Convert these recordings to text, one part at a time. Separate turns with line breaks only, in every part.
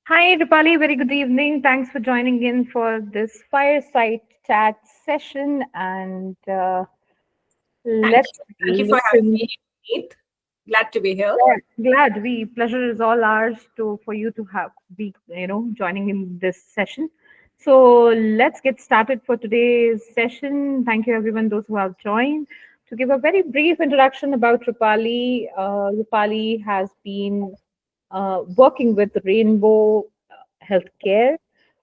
Hi, Rupali. Very good evening. Thanks for joining in for this Fireside chat session. And
Thank
let's
you. Thank you for having
listen.
me, Avneet. Glad to be here.
Glad we pleasure is all ours to for you to have be joining in this session. So let's get started for today's session. Thank you everyone those who have joined. To give a very brief introduction about Rupali, Rupali has been working with Rainbow Healthcare.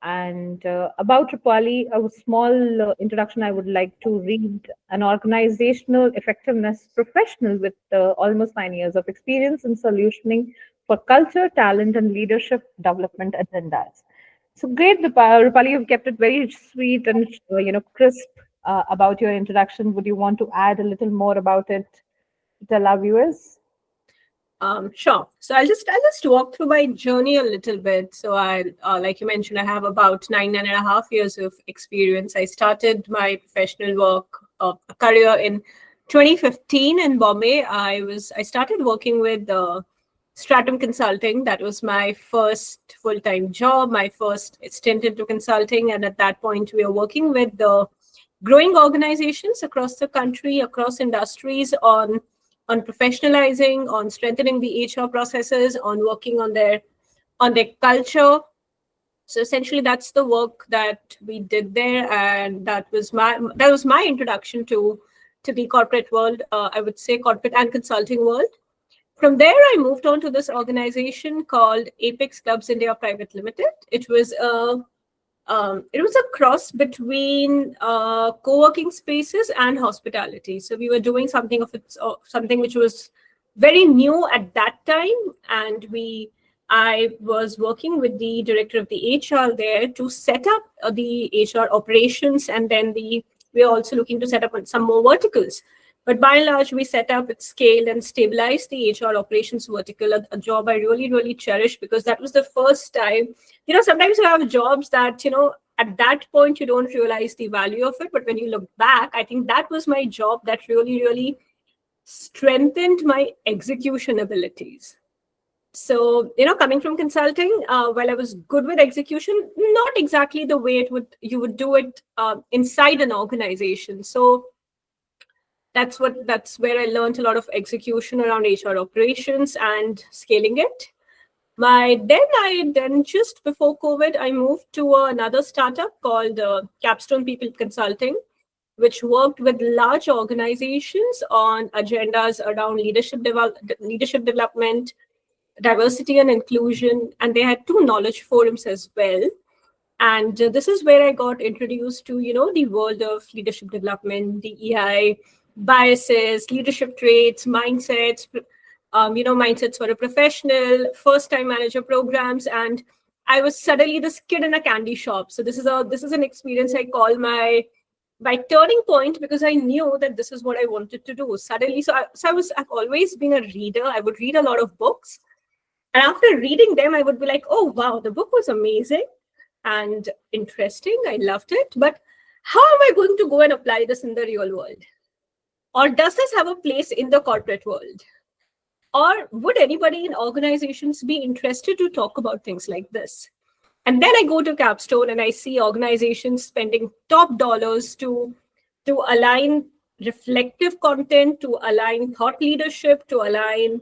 And about Rupali, a small introduction I would like to read. An organizational effectiveness professional with almost 9 years of experience in solutioning for culture, talent, and leadership development agendas. So great, Rupali. You've kept it very sweet and crisp about your introduction. Would you want to add a little more about it to tell our viewers?
Sure. So I'll just walk through my journey a little bit. So like you mentioned, I have about 9.5 years of experience. I started my professional work career in 2015 in Bombay. I started working with Stratum Consulting. That was my first full-time job, my first stint into consulting, and at that point, we were working with the growing organizations across the country, across industries on professionalizing, on strengthening the HR processes, on working on their culture. So essentially, that's the work that we did there, and that was my introduction to the corporate world. I would say corporate and consulting world. From there, I moved on to this organization called Apex Clubs India Private Limited. It was a cross between co-working spaces and hospitality. So we were doing something which was very new at that time, and I was working with the director of the HR there to set up the HR operations, and then we are also looking to set up some more verticals. But by and large, we set up, it scaled, and stabilized the HR operations vertical, a job I really, really cherish because that was the first time. Sometimes you have jobs that, at that point, you don't realize the value of it. But when you look back, I think that was my job that really, really strengthened my execution abilities. So, coming from consulting, while I was good with execution, not exactly the way you would do it inside an organization. So that's where I learned a lot of execution around HR operations and scaling it. Then just before COVID, I moved to another startup called Capstone People Consulting, which worked with large organizations on agendas around leadership development, diversity and inclusion, and they had two knowledge forums as well. And this is where I got introduced to, the world of leadership development, DEI, biases, leadership traits, mindsets, mindsets for a professional, first-time manager programs. And I was suddenly this kid in a candy shop. So this is an experience I call my turning point, because I knew that this is what I wanted to do. Suddenly, I've always been a reader. I would read a lot of books. And after reading them, I would be like, oh, wow, the book was amazing and interesting. I loved it. But how am I going to go and apply this in the real world? Or does this have a place in the corporate world? Or would anybody in organizations be interested to talk about things like this? And then I go to Capstone and I see organizations spending top dollars to align reflective content, to align thought leadership, to align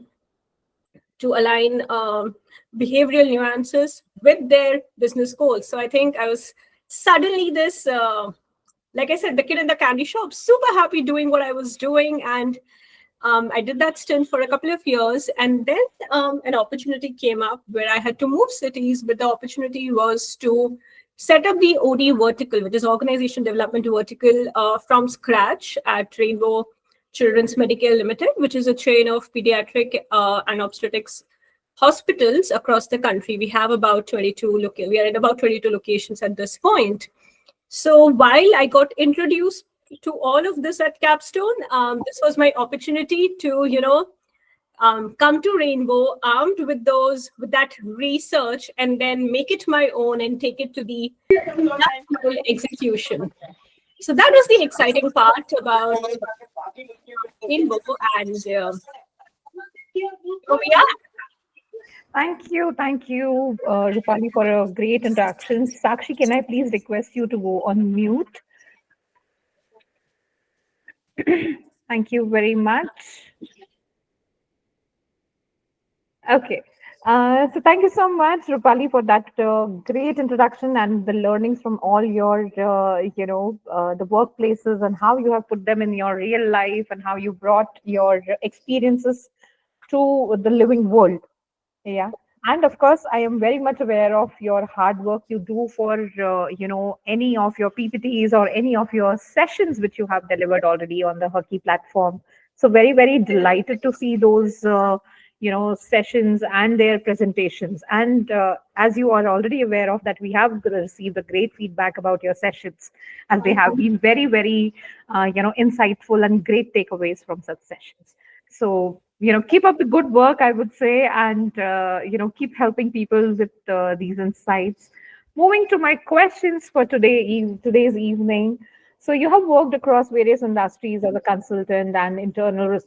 behavioral nuances with their business goals. So I think I was suddenly this, like I said, the kid in the candy shop, super happy doing what I was doing. And I did that stint for a couple of years. And then an opportunity came up where I had to move cities, but the opportunity was to set up the OD vertical, which is Organization Development Vertical, from scratch at Rainbow Children's Medical Limited, which is a chain of pediatric and obstetrics hospitals across the country. We have about 22 we are in about 22 locations at this point. So while I got introduced to all of this at Capstone, this was my opportunity to, come to Rainbow armed with that research, and then make it my own and take it to the practical execution. So that was the exciting part about Rainbow, and here we are.
Thank you, Rupali, for a great interaction. Sakshi, can I please request you to go on mute? Thank you very much. Okay. So thank you so much, Rupali, for that great introduction and the learnings from all your, the workplaces and how you have put them in your real life and how you brought your experiences to the living world. Yeah. And of course, I am very much aware of your hard work you do for, any of your PPTs or any of your sessions which you have delivered already on the HerKey platform. So very, very delighted to see those, sessions and their presentations. And as you are already aware of that, we have received a great feedback about your sessions, as they have been very, very, insightful and great takeaways from such sessions. So, keep up the good work, I would say, and, keep helping people with these insights. Moving to my questions for today's evening. So, you have worked across various industries as a consultant and internal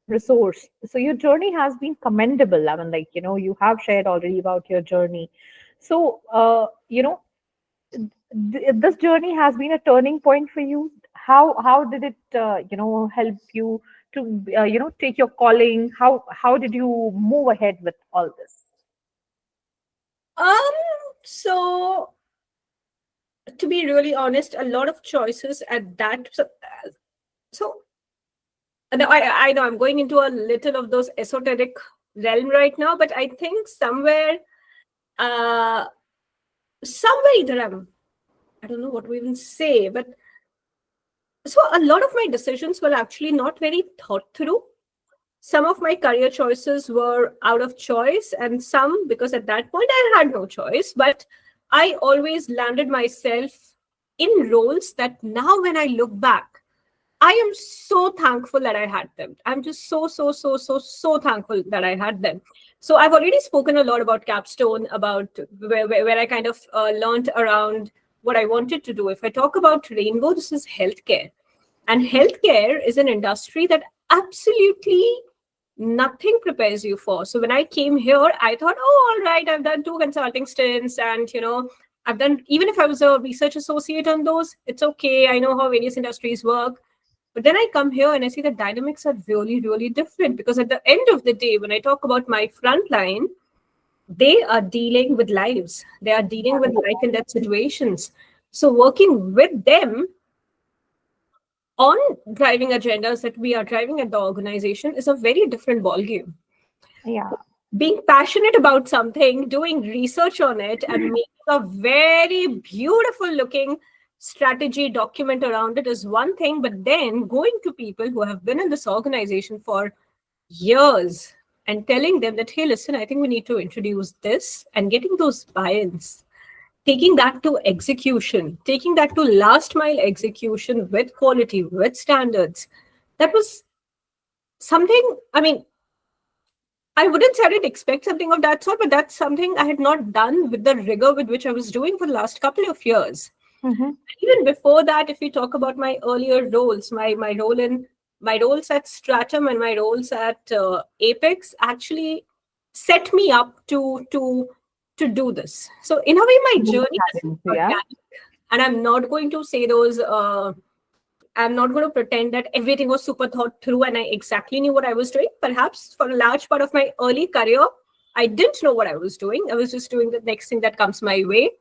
resource. So, your journey has been commendable. I mean, you have shared already about your journey. So, this journey has been a turning point for you. How did it help you to take your calling? How did you move ahead with all this?
Um, so to be really honest, a lot of choices at that. So no, I know I'm going into a little of those esoteric realm right now, but I think uh, somewhere either I don't know what to even say, but so a lot of my decisions were actually not very thought through. Some of my career choices were out of choice, and some because at that point I had no choice. But I always landed myself in roles that now, when I look back, I am so thankful that I had them. I'm just so thankful that I had them. So I've already spoken a lot about Capstone, about where I kind of learned around what I wanted to do. If I talk about Rainbow, this is healthcare. And healthcare is an industry that absolutely nothing prepares you for. So when I came here, I thought, oh, all right, I've done 2 consulting stints, and I've done, even if I was a research associate on those, it's okay. I know how various industries work. But then I come here and I see the dynamics are really, really different, because at the end of the day, when I talk about my frontline, they are dealing with lives. They are dealing with life and death situations. So working with them on driving agendas that we are driving at the organization is a very different ballgame.
Yeah.
Being passionate about something, doing research on it, and making a very beautiful looking strategy document around it is one thing, but then going to people who have been in this organization for years and telling them that, hey, listen, I think we need to introduce this, and getting those buy-ins, taking that to execution, taking that to last mile execution with quality, with standards. That was something, I mean, I wouldn't say I didn't expect something of that sort, but that's something I had not done with the rigor with which I was doing for the last couple of years.
Mm-hmm.
Even before that, if you talk about my earlier roles, my roles at Stratum and my roles at Apex actually set me up to do this. So in a way, my journey has been
Yeah.
organic, and I'm not going to say those. I'm not going to pretend that everything was super thought through and I exactly knew what I was doing. Perhaps for a large part of my early career, I didn't know what I was doing. I was just doing the next thing that comes my way.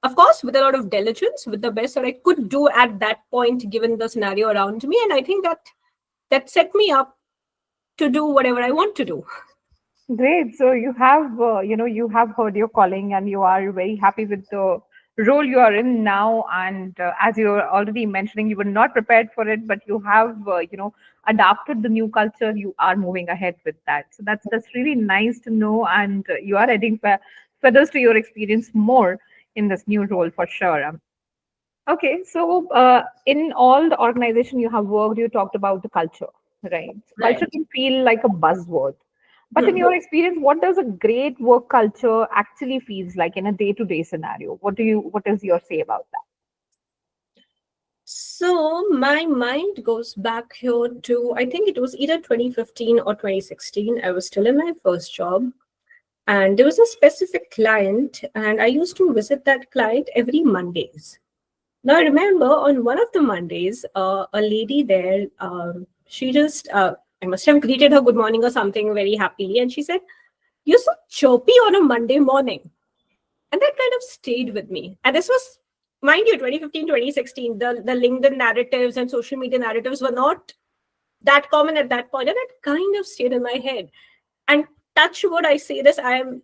Of course, with a lot of diligence, with the best that I could do at that point, given the scenario around me. And I think that set me up to do whatever I want to do.
Great. So you have heard your calling and you are very happy with the role you are in now. And as you are already mentioning, you were not prepared for it, but you have, adapted the new culture. You are moving ahead with that. So that's really nice to know. And you are adding feathers to your experience more in this new role for sure. Okay, so in all the organization you have worked, you talked about the culture, right? Culture
Right.
can feel like a buzzword, but in
Hmm.
your experience, what does a great work culture actually feels like in a day-to-day scenario? What is your say about that?
So my mind goes back here to, I think it was either 2015 or 2016. I was still in my first job. And there was a specific client, and I used to visit that client every Mondays. Now, I remember on one of the Mondays, a lady there, she just, I must have greeted her good morning or something very happily. And she said, "You're so chirpy on a Monday morning." And that kind of stayed with me. And this was, mind you, 2015, 2016. The LinkedIn narratives and social media narratives were not that common at that point. And it kind of stayed in my head. And touch wood, I say this, I'm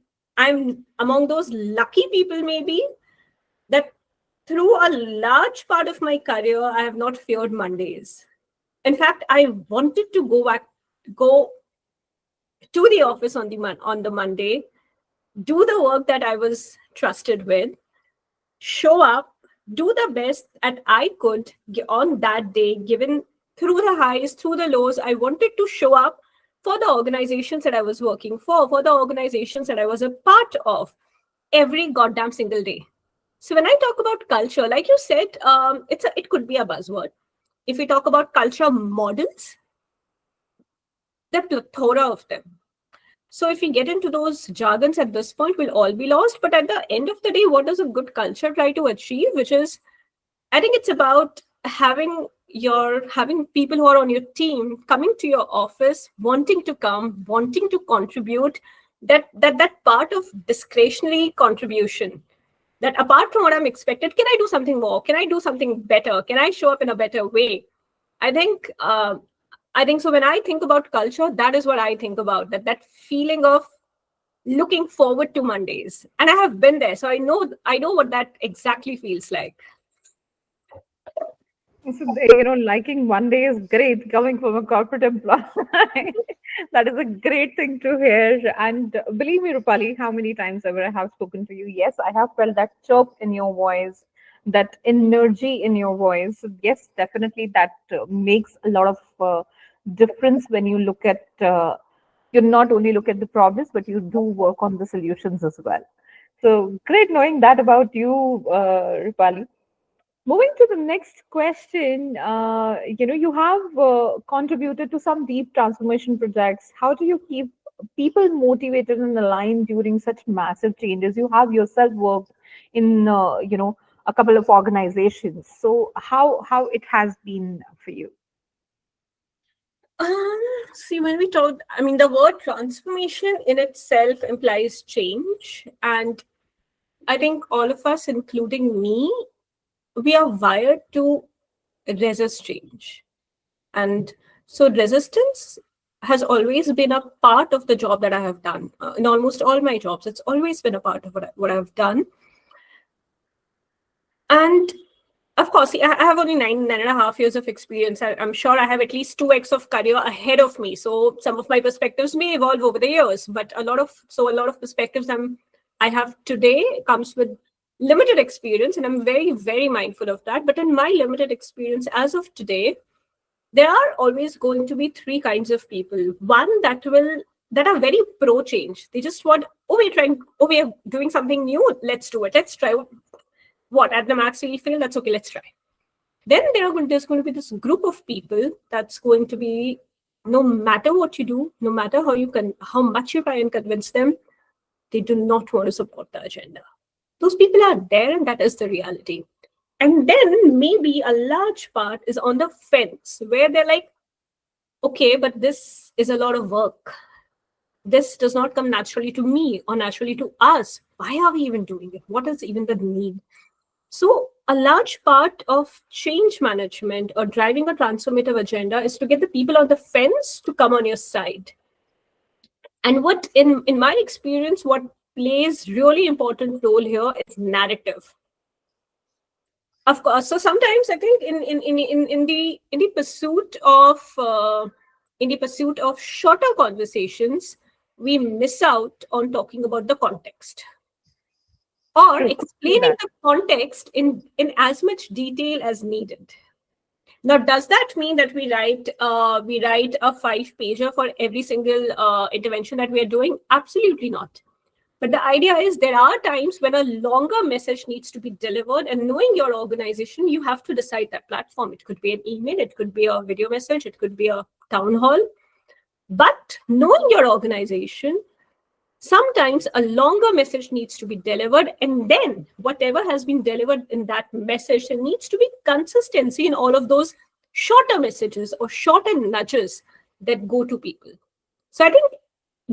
among those lucky people maybe that through a large part of my career, I have not feared Mondays. In fact, I wanted to go to the office on the Monday, do the work that I was trusted with, show up, do the best that I could on that day, given through the highs, through the lows. I wanted to show up for the organizations that I was working for the organizations that I was a part of every goddamn single day. So when I talk about culture, like you said, it could be a buzzword. If we talk about culture models, there are plethora of them. So if we get into those jargons at this point, we'll all be lost. But at the end of the day, what does a good culture try to achieve? Which is, I think it's about having people who are on your team coming to your office, wanting to come, wanting to contribute. That part of discretionary contribution. That apart from what I'm expected, can I do something more? Can I do something better? Can I show up in a better way? I think. I think so. When I think about culture, that is what I think about. That feeling of looking forward to Mondays, and I have been there, so I know what that exactly feels like.
So, liking one day is great coming from a corporate employee. That is a great thing to hear. And believe me, Rupali, how many times ever I have spoken to you, yes, I have felt that chirp in your voice, that energy in your voice. Yes, definitely that makes a lot of difference when you look at, you not only look at the problems, but you do work on the solutions as well. So great knowing that about you, Rupali. Moving to the next question, you have contributed to some deep transformation projects. How do you keep people motivated and aligned during such massive changes? You have yourself worked in, a couple of organizations. So how it has been for you?
See, when we talk, I mean, the word transformation in itself implies change, and I think all of us, including me, we are wired to resist change. And so resistance has always been a part of the job that I have done. In almost all my jobs, it's always been a part of what I've done. And of course, see, I have only 9.5 years of experience. I'm sure I have at least 2x of career ahead of me. So some of my perspectives may evolve over the years, but a lot of perspectives I have today comes with limited experience, and I'm very, very mindful of that. But in my limited experience as of today, there are always going to be three kinds of people. One that are very pro change. They just want, we are doing something new. Let's do it. Let's try. What at the max we fail? That's okay. Let's try. Then there's going to be this group of people that's going to be, no matter what you do, no matter how much you try and convince them, they do not want to support the agenda. Those people are there, and that is the reality. And then maybe a large part is on the fence where they're like, okay, but this is a lot of work. This does not come naturally to me or naturally to us. Why are we even doing it? What is even the need? So a large part of change management or driving a transformative agenda is to get the people on the fence to come on your side. And what in my experience, what plays really important role here is narrative. Of course. So sometimes I think in the pursuit of shorter conversations, we miss out on talking about the context or
True. True
explaining
that.
the context in as much detail as needed. Now, does that mean that we write a 5-pager for every single intervention that we are doing? Absolutely not. But the idea is there are times when a longer message needs to be delivered, and knowing your organization, you have to decide that platform. It could be an email, it could be a video message, it could be a town hall. But knowing your organization, Sometimes a longer message needs to be delivered, and then whatever has been delivered in that message, there needs to be consistency in all of those shorter messages or shorter nudges that go to people. So I think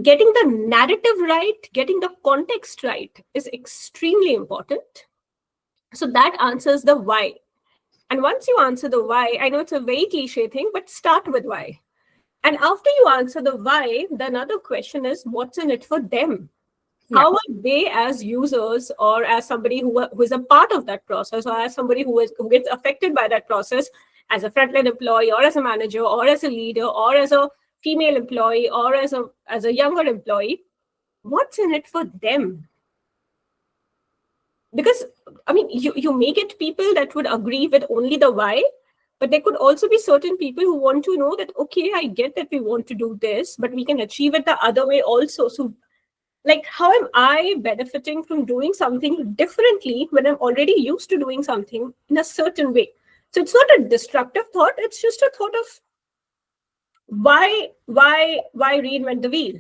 getting the narrative right, getting the context right is extremely important. So that answers the why. And once you answer the why, I know it's a very cliche thing, but start with why. And after you answer the why, the another question is what's in it for them?
Yeah.
How are they as users, or as somebody who is a part of that process, or as somebody who gets affected by that process, as a frontline employee or as a manager or as a leader or as a female employee or as a younger employee, what's in it for them? Because I mean, you may get people that would agree with only the why, but there could also be certain people who want to know that, okay, I get that we want to do this, but we can achieve it the other way also. So like, how am I benefiting from doing something differently when I'm already used to doing something in a certain way? So it's not a destructive thought, it's just a thought of why reinvent the wheel?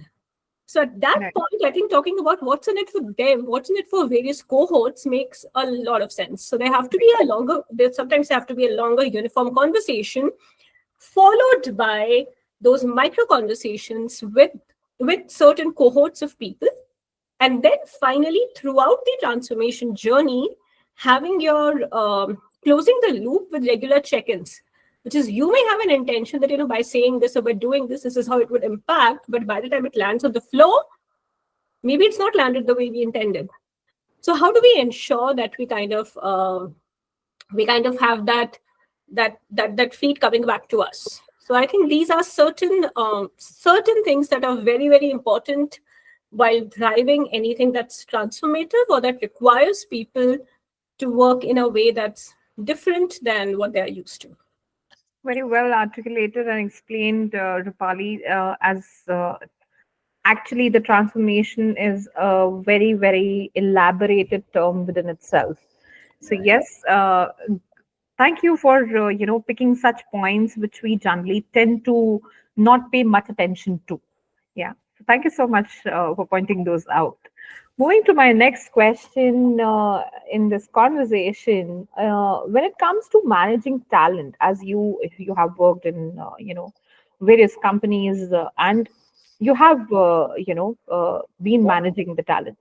So at that
Right.
point, I think talking about what's in it for them, what's in it for various cohorts makes a lot of sense. So there sometimes have to be a longer uniform conversation, followed by those micro conversations with certain cohorts of people. And then finally, throughout the transformation journey, having your closing the loop with regular check-ins, which is you may have an intention that, by saying this or by doing this, this is how it would impact. But by the time it lands on the floor, maybe it's not landed the way we intended. So how do we ensure that we kind of have that feed coming back to us? So I think these are certain things that are very, very important while driving anything that's transformative or that requires people to work in a way that's different than what they're used to.
Very well articulated and explained, Rupali, as actually the transformation is a very, very elaborated term within itself. So yes, thank you for picking such points which we generally tend to not pay much attention to. Yeah, so thank you so much for pointing those out. Moving to my next question in this conversation, when it comes to managing talent, as you have worked in various companies, and you have been managing the talent,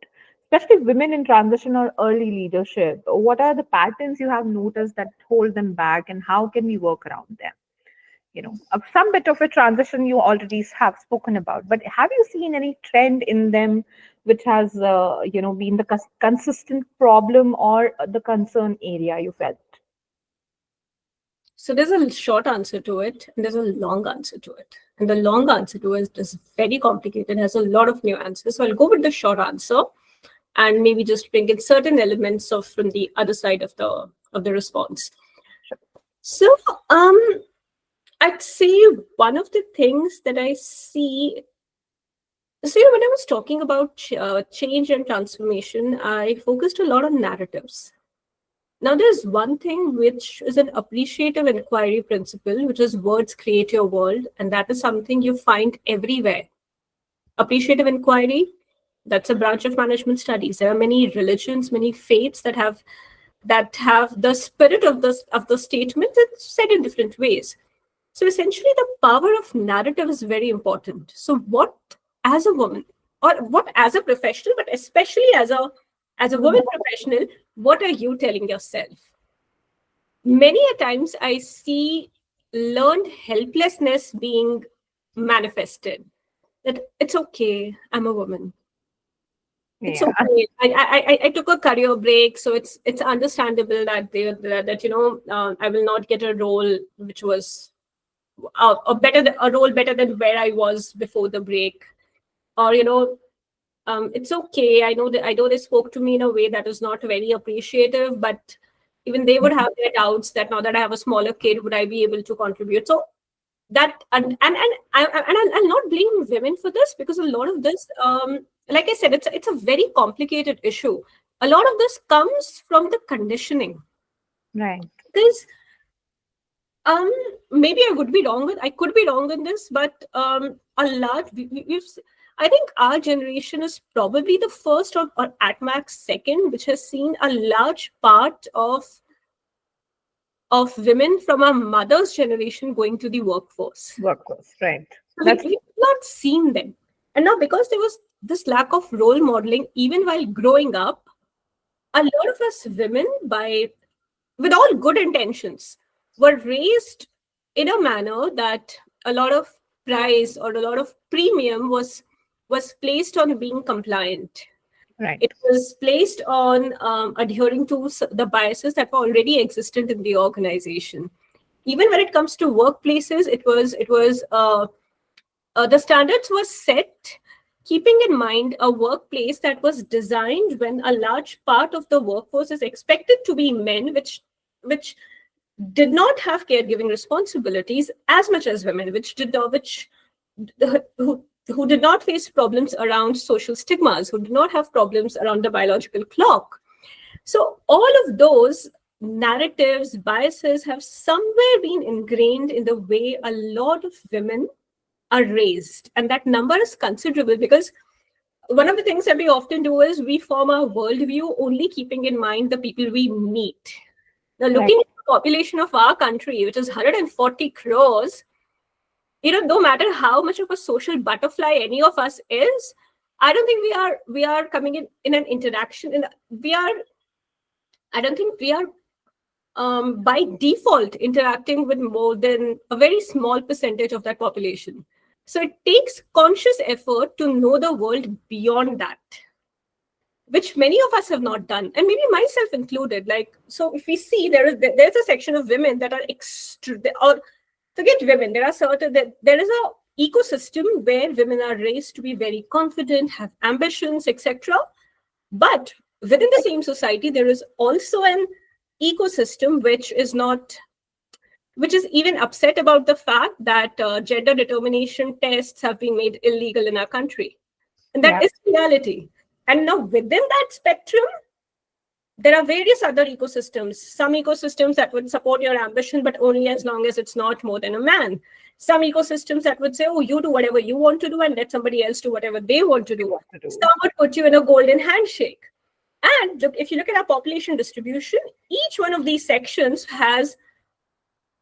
especially women in transition or early leadership. What are the patterns you have noticed that hold them back, and how can we work around them? Some bit of a transition you already have spoken about, but have you seen any trend in them which has been the consistent problem or the concern area you felt?
So there's a short answer to it, and there's a long answer to it. And the long answer to it is very complicated, has a lot of nuances. So I'll go with the short answer and maybe just bring in certain elements of from the other side of the response. So I'd say one of the things that I see. So when I was talking about change and transformation, I focused a lot on narratives. Now, there's one thing which is an appreciative inquiry principle, which is words create your world. And that is something you find everywhere. Appreciative inquiry, that's a branch of management studies. There are many religions, many faiths that have the spirit of the statement that's said in different ways. So essentially, the power of narrative is very important. So what as a woman, or what as a professional, but especially as a woman professional, what are you telling yourself? Many a times I see learned helplessness being manifested. That it's okay, I'm a woman. It's
Yeah.
okay. I took a career break, so it's understandable that I will not get a role which was a role better than where I was before the break, or it's okay. I know they spoke to me in a way that is not very appreciative, but even they would have their doubts that now that I have a smaller kid, would I be able to contribute? So that I'll not blame women for this, because a lot of this, like I said, it's a very complicated issue. A lot of this comes from the conditioning,
Right.
because maybe I could be wrong in this, but a large we've I think our generation is probably the first or at max second, which has seen a large part of women from our mother's generation going to the workforce.
Workforce, right?
So
That's
we've not seen them. And now, because there was this lack of role modeling, even while growing up, a lot of us women, with all good intentions, were raised in a manner that a lot of price or a lot of premium was placed on being compliant.
right.
It was placed on adhering to the biases that were already existent in the organization. Even when it comes to workplaces, the standards were set keeping in mind a workplace that was designed when a large part of the workforce is expected to be men, which did not have caregiving responsibilities as much as women, who did not face problems around social stigmas, who did not have problems around the biological clock. So all of those narratives, biases have somewhere been ingrained in the way a lot of women are raised. And that number is considerable because one of the things that we often do is we form our worldview only keeping in mind the people we meet. Now,
Right.
looking at the population of our country, which is 140 crores, no matter how much of a social butterfly any of us is, I don't think we are coming in an interaction. I don't think we are by default interacting with more than a very small percentage of that population. So it takes conscious effort to know the world beyond that, which many of us have not done, and maybe myself included. Like, so if we see there's a section of women that are or forget women, there is a ecosystem where women are raised to be very confident, have ambitions, etc. But within the same society, there is also an ecosystem which is even upset about the fact that gender determination tests have been made illegal in our country. And that
Yeah.
is reality. And now within that spectrum, there are various other ecosystems. Some ecosystems that would support your ambition, but only as long as it's not more than a man. Some ecosystems that would say, oh, you do whatever you want to do and let somebody else do whatever they want to do. Some would put you in a golden handshake. And look, if you look at our population distribution, each one of these sections has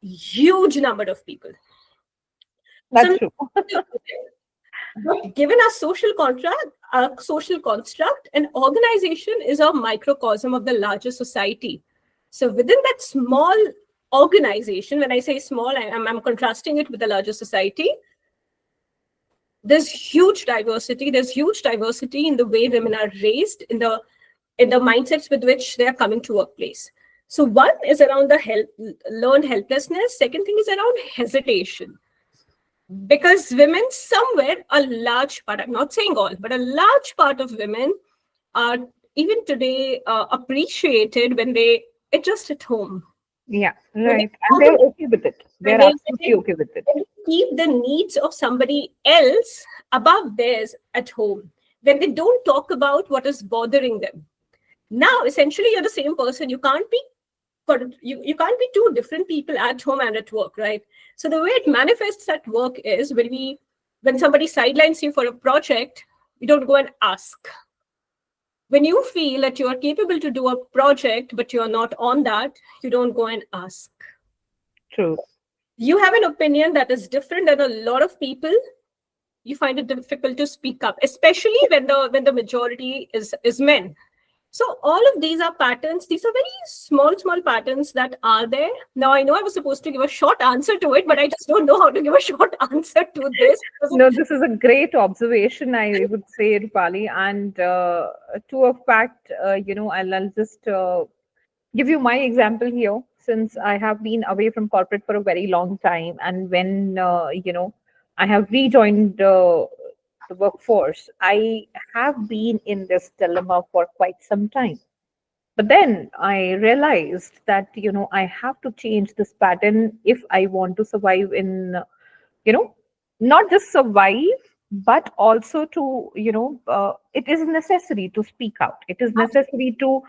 huge number of people.
That's true.
But given our social construct, an organization is a microcosm of the larger society. So within that small organization, when I say small, I'm contrasting it with the larger society. There's huge diversity. There's huge diversity in the way women are raised, in the mindsets with which they are coming to workplace. So one is around the learned helplessness. Second thing is around hesitation. Because women somewhere, a large part, I'm not saying all, but a large part of women are even today appreciated when they adjust at home.
Yeah,
When
right. And they're okay with it.
when
They're absolutely okay with it.
when they keep the needs of somebody else above theirs at home, when they don't talk about what is bothering them. Now, essentially, you're the same person. You can't be two different people at home and at work, right? So the way it manifests at work is when somebody sidelines you for a project, you don't go and ask. When you feel that you are capable to do a project, but you're not on that, you don't go and ask.
True.
You have an opinion that is different than a lot of people. You find it difficult to speak up, especially when the majority is men. So all of these are patterns. These are very small patterns that are there. Now, I know I was supposed to give a short answer to it, but I just don't know how to give a short answer to this.
No, this is a great observation, I would say, Rupali. And to a fact, I'll just give you my example here, since I have been away from corporate for a very long time. And when, I have rejoined the workforce, I have been in this dilemma for quite some time. But then I realized that, I have to change this pattern if I want to survive in, you know, not just survive, but also to, it is necessary to speak out. It is necessary to,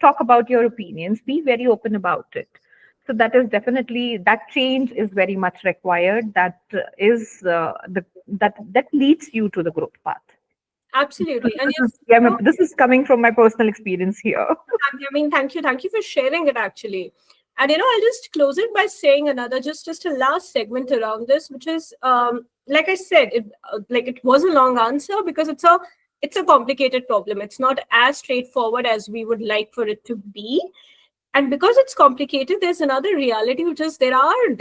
talk about your opinions, be very open about it. So that is definitely, that change is very much required. That is the that leads you to the growth path.
Absolutely. And
This
yes,
is, yeah, this is coming from my personal experience here.
I mean, thank you. Thank you for sharing it actually. And I'll just close it by saying another, just a last segment around this, which is like I said, it was a long answer because it's a complicated problem. It's not as straightforward as we would like for it to be. And because it's complicated, there's another reality, which is there are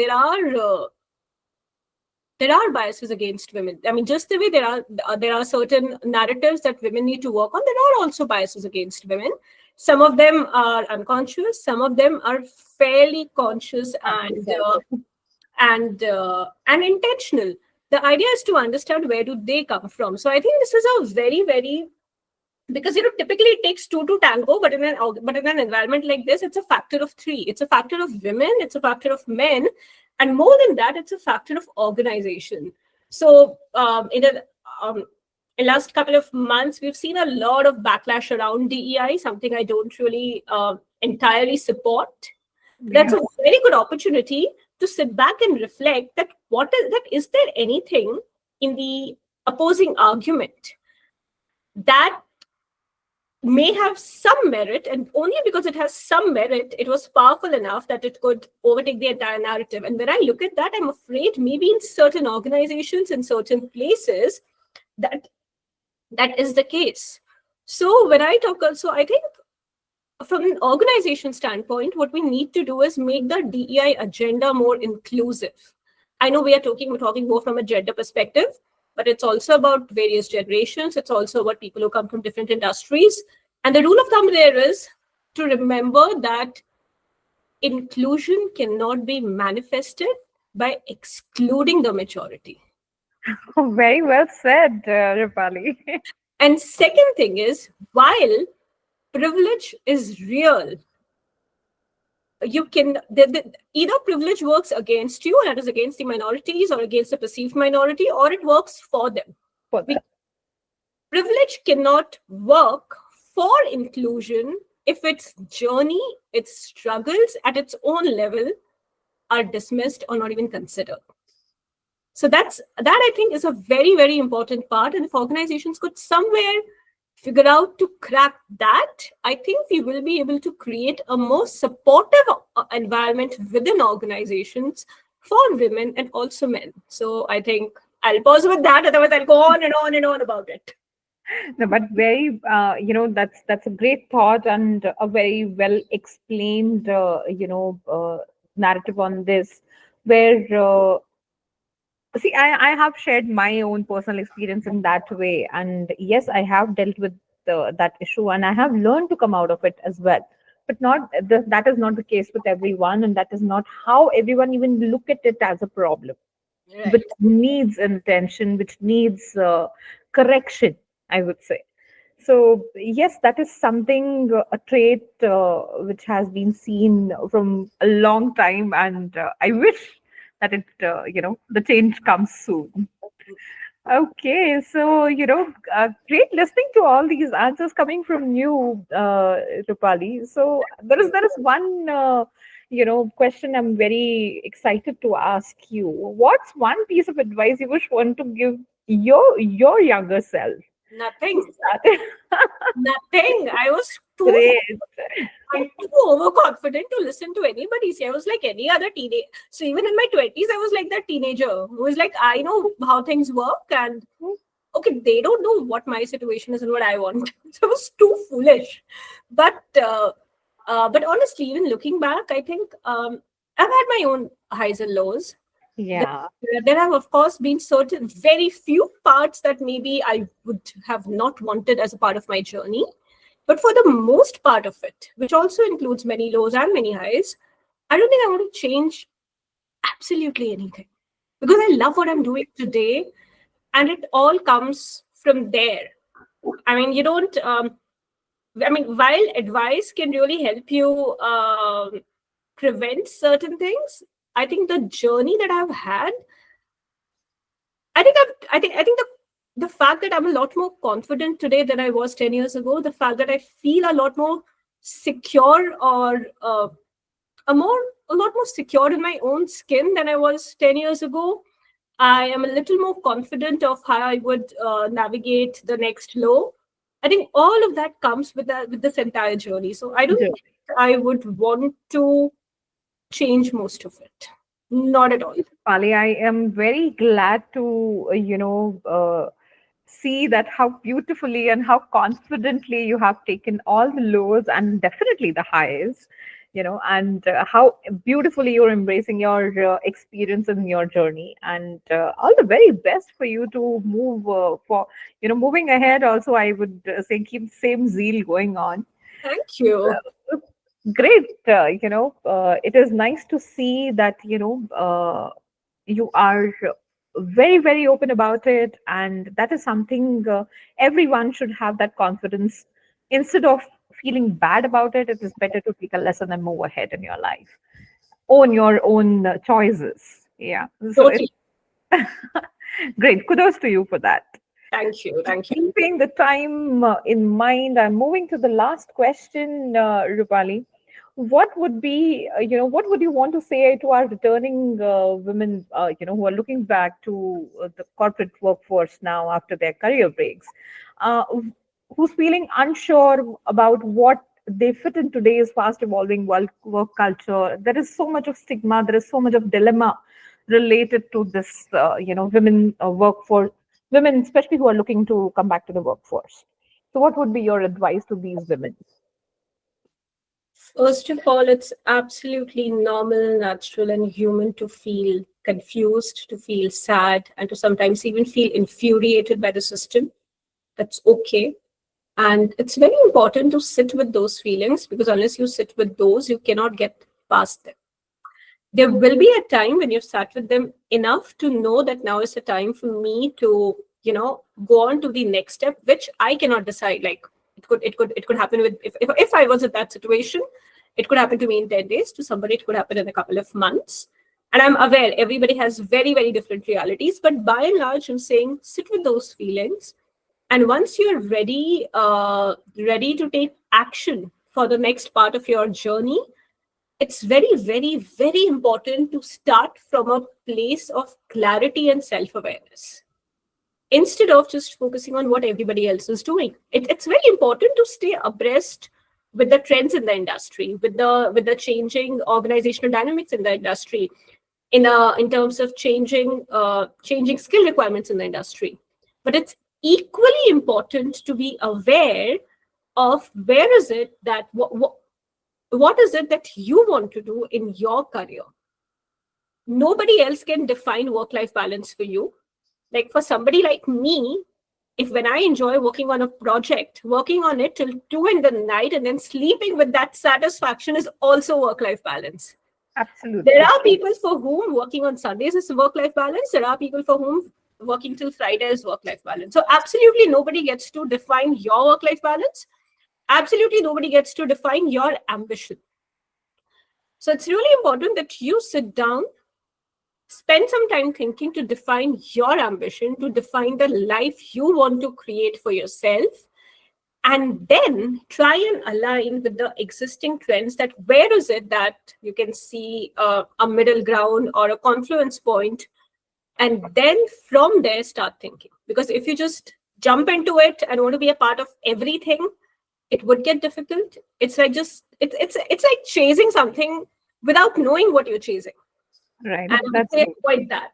biases against women. I mean, just the way there are certain narratives that women need to work on, there are also biases against women. Some of them are unconscious, some of them are fairly conscious and intentional. The idea is to understand where do they come from. So I think this is a very, very, because typically it takes two to tango, but in an environment like this, it's a factor of three. It's a factor of women, it's a factor of men, and more than that, it's a factor of organization. So in last couple of months, we've seen a lot of backlash around DEI, something I don't really entirely support. That's a very good opportunity to sit back and reflect that is there anything in the opposing argument that may have some merit, and only because it has some merit, it was powerful enough that it could overtake the entire narrative. And when I look at that, I'm afraid maybe in certain organizations, in certain places, that is the case. So when I talk also, I think from an organization standpoint, what we need to do is make the DEI agenda more inclusive. I know we're talking more from a gender perspective, but it's also about various generations. It's also about people who come from different industries. And the rule of thumb there is to remember that inclusion cannot be manifested by excluding the majority.
Very well said, Rupali.
And second thing is, while privilege is real, you can either privilege works against you, and that is against the minorities or against the perceived minority, or it works for them.
For that.
Privilege cannot work for inclusion if its journey, its struggles at its own level are dismissed or not even considered. So that I think is a very, very important part. And if organizations could somewhere figure out to crack that, I think we will be able to create a more supportive environment within organizations for women and also men. So I think I'll pause with that. Otherwise, I'll go on and on and on about it.
No, but very, that's a great thought and a very well explained, narrative on this, where see, I have shared my own personal experience in that way, and yes, I have dealt with that issue, and I have learned to come out of it as well. But that is not the case with everyone, and that is not how everyone even look at it as a problem,
Right.
which needs attention, which needs correction, I would say. So yes, that is something, a trait which has been seen from a long time, and I wish that the change comes soon. Okay, so great listening to all these answers coming from you, Rupali. So there is one question I'm very excited to ask you. What's one piece of advice you wish want to give your younger self?
Nothing.
That-
Nothing.
Great.
I'm too overconfident to listen to anybody say. I was like any other teenager. So even in my 20s, I was like that teenager who was like, I know how things work, and okay, they don't know what my situation is and what I want. So I was too foolish. But honestly, even looking back, I think I've had my own highs and lows.
Yeah.
There have, of course, been certain very few parts that maybe I would have not wanted as a part of my journey. But for the most part of it, which also includes many lows and many highs, I don't think I want to change absolutely anything, because I love what I'm doing today, and it all comes from there. I mean, you don't. While advice can really help you prevent certain things, I think the journey that I've had, I think the fact that I'm a lot more confident today than I was 10 years ago, the fact that I feel a lot more secure or a lot more secure in my own skin than I was 10 years ago. I am a little more confident of how I would navigate the next low. I think all of that comes with this entire journey. So I don't think I would want to change most of it. Not at all.
Pali, I am very glad to, see that how beautifully and how confidently you have taken all the lows and definitely the highs, and how beautifully you're embracing your experience and your journey. And all the very best for you to move moving ahead. Also, I would say keep the same zeal going on.
Thank you.
Great. It is nice to see that, you are very, very open about it. And that is something everyone should have that confidence. Instead of feeling bad about it, it is better to take a lesson and move ahead in your life. Own your own choices. Yeah. So it's
Totally.
great. Kudos to you for that.
Thank you. Thank you.
Keeping the time in mind, I'm moving to the last question, Rupali. What would you want to say to our returning women, who are looking back to the corporate workforce now after their career breaks, uh, who's feeling unsure about what they fit in today's fast evolving work culture? There is so much of stigma, there is so much of dilemma related to this, women workforce, women especially who are looking to come back to the workforce. So, what would be your advice to these women?
First of all, it's absolutely normal, natural, and human to feel confused, to feel sad, and to sometimes even feel infuriated by the system. That's okay. And it's very important to sit with those feelings, because unless you sit with those, you cannot get past them. There will be a time when you've sat with them enough to know that now is the time for me to, go on to the next step, which I cannot decide. Like it could happen with, if I was in that situation, it could happen to me in 10 days. To somebody, it could happen in a couple of months. And I'm aware everybody has very, very different realities. But by and large, I'm saying sit with those feelings. And once you're ready to take action for the next part of your journey, it's very, very, very important to start from a place of clarity and self-awareness instead of just focusing on what everybody else is doing. It's very important to stay abreast with the trends in the industry, with the changing organizational dynamics in the industry, in terms of changing skill requirements in the industry. But it's equally important to be aware of where is it that what is it that you want to do in your career. Nobody else can define work-life balance for you. Like for somebody like me, if when I enjoy working on a project, working on it till 2 in the night and then sleeping with that satisfaction is also work-life balance.
Absolutely.
There are people for whom working on Sundays is work-life balance. There are people for whom working till Friday is work-life balance. So absolutely nobody gets to define your work-life balance. Absolutely nobody gets to define your ambition. So it's really important that you sit down, spend some time thinking to define your ambition, to define the life you want to create for yourself, and then try and align with the existing trends. That where is it that you can see a middle ground or a confluence point, and then from there start thinking. Because if you just jump into it and want to be a part of everything, it would get difficult. It's like it's like chasing something without knowing what you're chasing.
Right.
And I would say avoid that.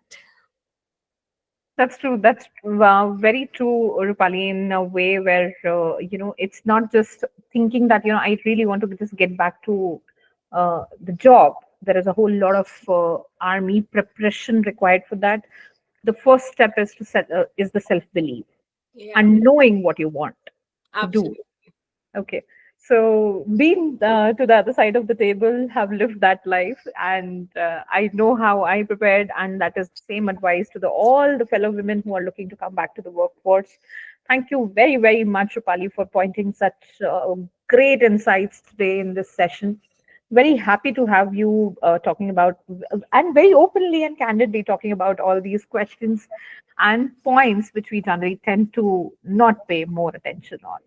That's true. That's very true, Rupali, in a way where, it's not just thinking that, I really want to just get back to the job. There is a whole lot of army preparation required for that. The first step is is the self-belief and knowing what you want to do.
Absolutely.
Okay. So, being to the other side of the table, have lived that life, and I know how I prepared, and that is the same advice to all the fellow women who are looking to come back to the workforce. Thank you very, very much, Rupali, for pointing such great insights today in this session. Very happy to have you talking about, and very openly and candidly talking about all these questions and points which we generally tend to not pay more attention on.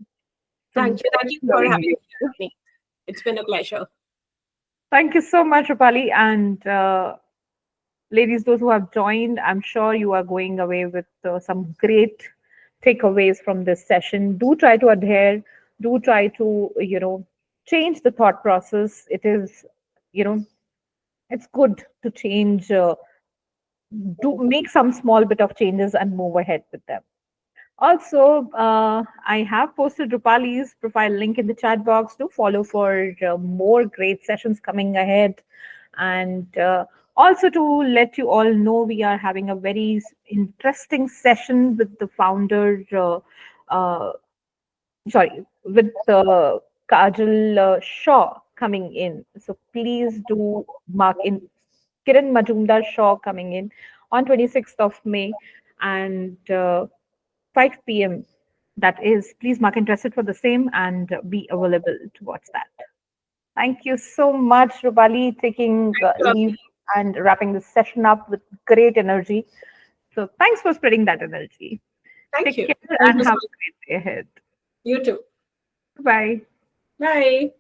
So
Thank you. Thank you for having me. It's been a pleasure.
Thank you so much, Rupali. And ladies, those who have joined, I'm sure you are going away with some great takeaways from this session. Do try to adhere, do try to, change the thought process. It is, you know, it's good to change, do make some small bit of changes and move ahead with them. Also, I have posted Rupali's profile link in the chat box. Do follow for more great sessions coming ahead. And also to let you all know, we are having a very interesting session with the founder, sorry, with Kajal Shaw coming in. So please do mark in Kiran Majumdar Shaw coming in on 26th of May. And 5 p.m. That is, please mark interested for the same and be available to watch that. Thank you so much, Rupali, taking leave and wrapping this session up with great energy. So thanks for spreading that energy.
Thank
Take
you.
care
Thank
and
you so
have
much.
a great day ahead.
You too.
Bye.
Bye.